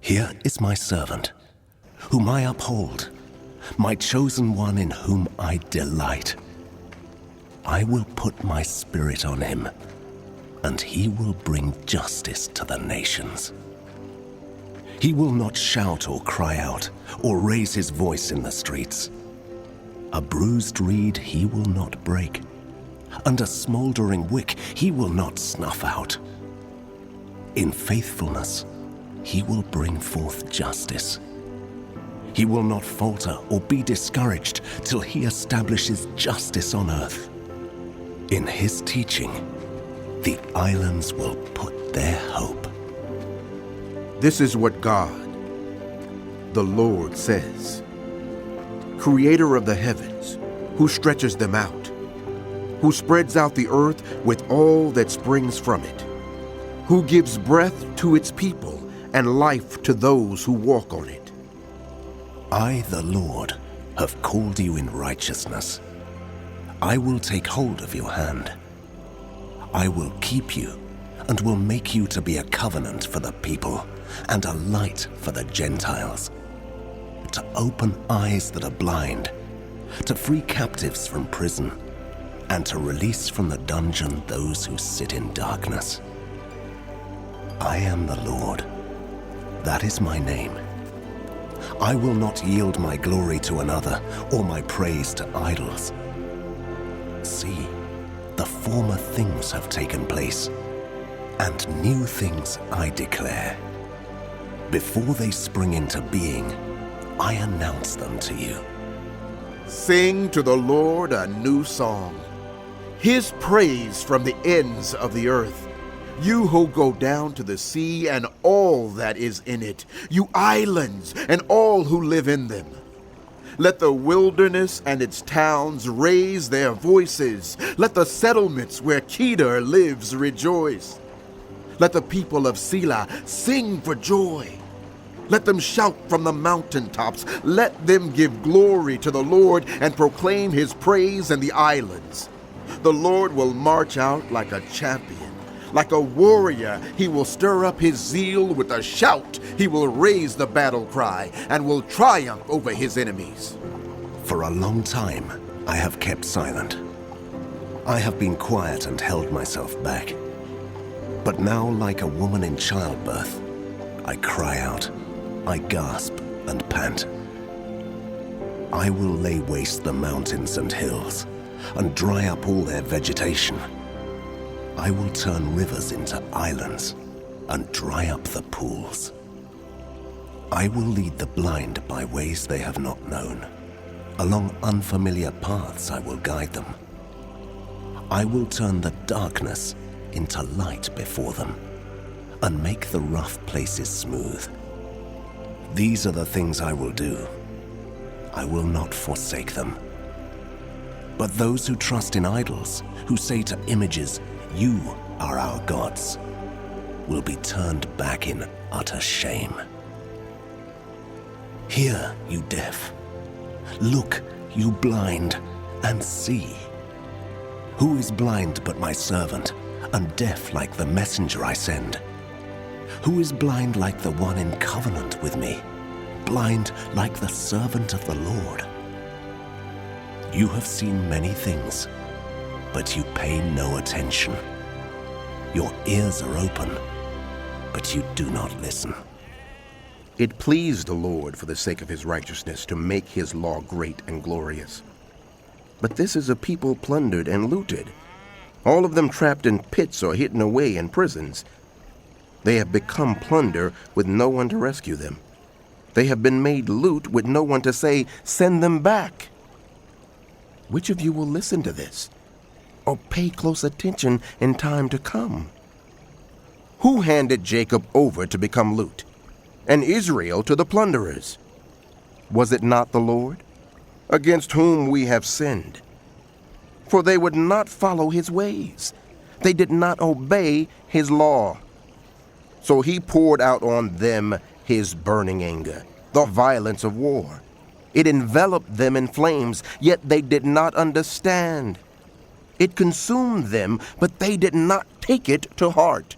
Here is my servant, whom I uphold, my chosen one in whom I delight. I will put my spirit on him, and he will bring justice to the nations. He will not shout or cry out, or raise his voice in the streets. A bruised reed he will not break, and a smoldering wick he will not snuff out. In faithfulness he will bring forth justice. He will not falter or be discouraged till he establishes justice on earth. In his teaching, the islands will put their hope. This is what God, the Lord, says. Creator of the heavens, who stretches them out, who spreads out the earth with all that springs from it, who gives breath to its people and life to those who walk on it. I, the Lord, have called you in righteousness. I will take hold of your hand. I will keep you and will make you to be a covenant for the people and a light for the Gentiles, to open eyes that are blind, to free captives from prison, and to release from the dungeon those who sit in darkness. I am the Lord. That is my name. I will not yield my glory to another or my praise to idols. See, the former things have taken place, and new things I declare. Before they spring into being, I announce them to you. Sing to the Lord a new song, his praise from the ends of the earth. You who go down to the sea and all that is in it, you islands and all who live in them. Let the wilderness and its towns raise their voices. Let the settlements where Kedar lives rejoice. Let the people of Selah sing for joy. Let them shout from the mountaintops. Let them give glory to the Lord and proclaim his praise in the islands. The Lord will march out like a champion. Like a warrior, he will stir up his zeal with a shout. He will raise the battle cry and will triumph over his enemies. For a long time, I have kept silent. I have been quiet and held myself back. But now, like a woman in childbirth, I cry out, I gasp and pant. I will lay waste the mountains and hills and dry up all their vegetation. I will turn rivers into islands and dry up the pools. I will lead the blind by ways they have not known. Along unfamiliar paths I will guide them. I will turn the darkness into light before them and make the rough places smooth. These are the things I will do. I will not forsake them. But those who trust in idols, who say to images, "You are our gods," will be turned back in utter shame. Hear, you deaf. Look, you blind, and see. Who is blind but my servant, and deaf like the messenger I send? Who is blind like the one in covenant with me, blind like the servant of the Lord? You have seen many things, but you pay no attention. Your ears are open, but you do not listen. It pleased the Lord for the sake of his righteousness to make his law great and glorious. But this is a people plundered and looted, all of them trapped in pits or hidden away in prisons. They have become plunder with no one to rescue them. They have been made loot with no one to say, "Send them back." Which of you will listen to this, or pay close attention in time to come? Who handed Jacob over to become loot, and Israel to the plunderers? Was it not the Lord, against whom we have sinned? For they would not follow his ways. They did not obey his law. So he poured out on them his burning anger, the violence of war. It enveloped them in flames, yet they did not understand. It consumed them, but they did not take it to heart.